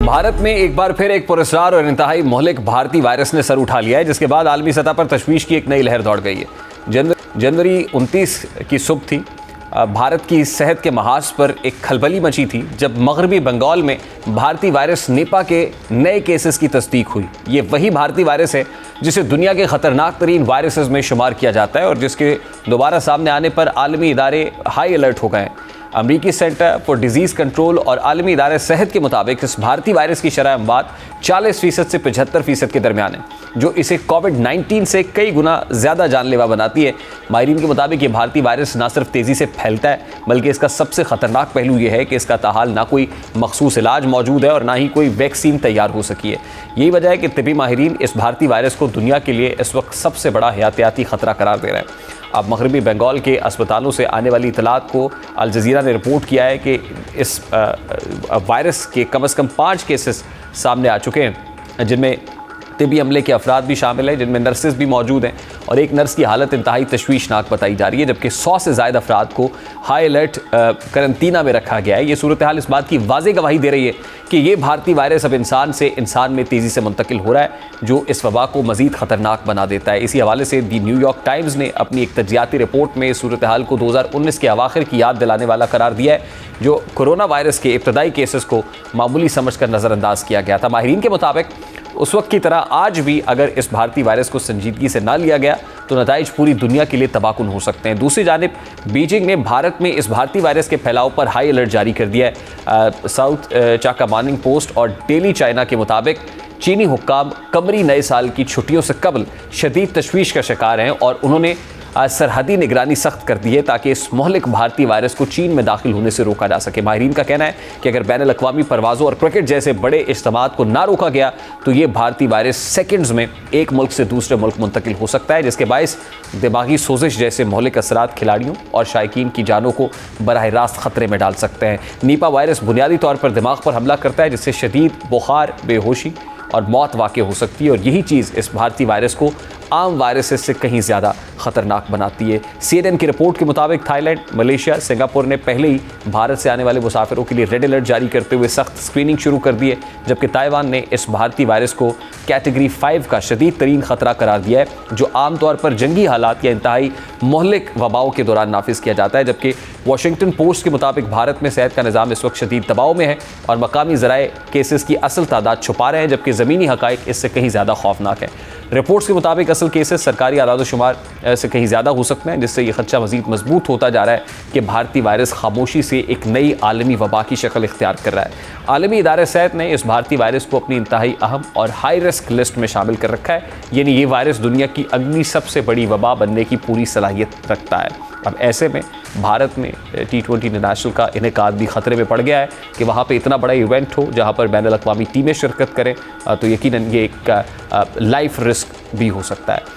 भारत में एक बार फिर एक पुरस्कार और इंतहाई मोहलिक भारतीय वायरस ने सर उठा लिया है, जिसके बाद आलमी सतह पर तशवीश की एक नई लहर दौड़ गई है। जनवरी 29 की सुबह थी। भारत की सेहत के महाज पर एक खलबली मची थी जब मगरबी बंगाल में भारतीय वायरस निपा के नए केसेस की तस्दीक हुई। ये वही भारतीय वायरस है जिसे दुनिया के खतरनाक तरीन वायरसेस में शुमार किया जाता है और जिसके दोबारा सामने आने पर आलमी इदारे हाई अलर्ट हो गए हैं। अमरीकी सेंटर फॉर डिजीज़ कंट्रोल और आलमी इदारे सेहत के मुताबिक इस भारतीय वायरस की शरह अमवात 40% से 75% के दरमियान है, जो इसे कोविड-19 से कई गुना ज़्यादा जानलेवा बनाती है। माहिरीन के मुताबिक ये भारतीय वायरस ना सिर्फ तेज़ी से फैलता है, बल्कि इसका सबसे ख़तरनाक पहलू ये है कि इसका ताहाल ना कोई मखसूस इलाज मौजूद है और ना ही कोई वैक्सीन तैयार हो सकी है। यही वजह है कि तिबी माहिरीन इस भारतीय वायरस को दुनिया के लिए इस वक्त सबसे बड़ा हयातियाती ख़तरा करार दे रहे हैं। अब मगरबी बंगाल के अस्पतालों से आने वाली इतलात को अल जज़ीरा ने रिपोर्ट किया है कि इस वायरस के कम से कम 5 केसेस सामने आ चुके हैं, जिनमें तिबी अमले के अफराद भी शामिल हैं, जिनमें नर्सेज भी मौजूद हैं और एक नर्स की हालत इंतहाई तशवीशनाक बताई जा रही है, जबकि 100 से ज़ायद अफराद को हाई अलर्ट करंतना में रखा गया है। ये सूरत हाल इस बात की वाज़ेह गवाही दे रही है कि ये भारतीय वायरस अब इंसान से इंसान में तेज़ी से मुंतकिल हो रहा है, जो इस वबा को मज़ीद ख़तरनाक बना देता है। इसी हवाले से दी न्यूयॉर्क टाइम्स ने अपनी एक तजियाती रिपोर्ट में इस सूरत हाल को 2019 के अवाखिर की याद दिलाने वाला करार दिया है, जो कोरोना वायरस के इब्तदाई केसेस को मामूली समझ कर नज़रअंदाज किया गया था। माहिरीन के मुताबिक उस वक्त की तरह आज भी अगर इस भारतीय वायरस को संजीदगी से ना लिया गया तो नताइज पूरी दुनिया के लिए तबाहकुन हो सकते हैं। दूसरी जानिब बीजिंग ने भारत में इस भारतीय वायरस के फैलाव पर हाई अलर्ट जारी कर दिया है। साउथ चाका मॉर्निंग पोस्ट और डेली चाइना के मुताबिक चीनी हुक्काम कमरी नए साल की छुट्टियों से कबल शदीद तशवीश का शिकार हैं और उन्होंने सरहदी निगरानी सख्त कर दी है ताकि इस मोहलिक भारतीय वायरस को चीन में दाखिल होने से रोका जा सके। माहिरीन का कहना है कि अगर बैनुल अक़वामी परवाज़ों और क्रिकेट जैसे बड़े इज्तिमात को ना रोका गया तो ये भारतीय वायरस सेकंड्स में एक मुल्क से दूसरे मुल्क मुंतकिल हो सकता है, जिसके बायस दिमागी सोजिश जैसे मोहलिक असरात खिलाड़ियों और शायकीन की जानों को बराह रास्त खतरे में डाल सकते हैं। निपा वायरस बुनियादी तौर पर दिमाग पर हमला करता है, जिससे शदीद बुखार, बेहोशी और मौत वाक़ हो सकती है और यही चीज़ इस भारतीय वायरस को आम वायरसेस से कहीं ज़्यादा ख़तरनाक बनाती है। CNN की रिपोर्ट के मुताबिक थाईलैंड, मलेशिया, सिंगापुर ने पहले ही भारत से आने वाले मुसाफिरों के लिए रेड अलर्ट जारी करते हुए सख्त स्क्रीनिंग शुरू कर दी है, जबकि ताइवान ने इस भारतीय वायरस को कैटेगरी 5 का शदीद तरीन ख़तरा करार दिया है, जो आमतौर पर जंगी हालात या इंतहाई मोहलिक वबाओं के दौरान नाफिज किया जाता है। जबकि वाशिंगटन पोस्ट के मुताबिक भारत में सेहत का निज़ाम इस वक्त शदीद दबाव में है और मकामी ज़राए केसेस की असल तादाद छुपा रहे हैं, जबकि ज़मीनी हक़ाइक़ इससे कहीं ज़्यादा खौफनाक है। रिपोर्ट्स के मुताबिक असल केसेस सरकारी आदाद-ओ-शुमार से कहीं ज़्यादा हो सकते हैं, जिससे ये खदशा मज़ीद मजबूत होता जा रहा है कि भारतीय वायरस खामोशी से एक नई आलमी वबा की शक्ल इख्तियार कर रहा है। आलमी इदारे सेहत ने इस भारतीय वायरस को अपनी इंतहाई अहम और हाई रिस्क लिस्ट में शामिल कर रखा है, यानी ये वायरस दुनिया की अगली सबसे बड़ी वबा बनने की पूरी सलाहियत रखता है। अब ऐसे में भारत में T20 इंटरनेशनल का इनेकाद भी ख़तरे में पड़ गया है कि वहाँ पे इतना बड़ा इवेंट हो जहाँ पर बैनुल अक़वामी टीमें शिरकत करें, तो यकीनन ये एक लाइफ रिस्क भी हो सकता है।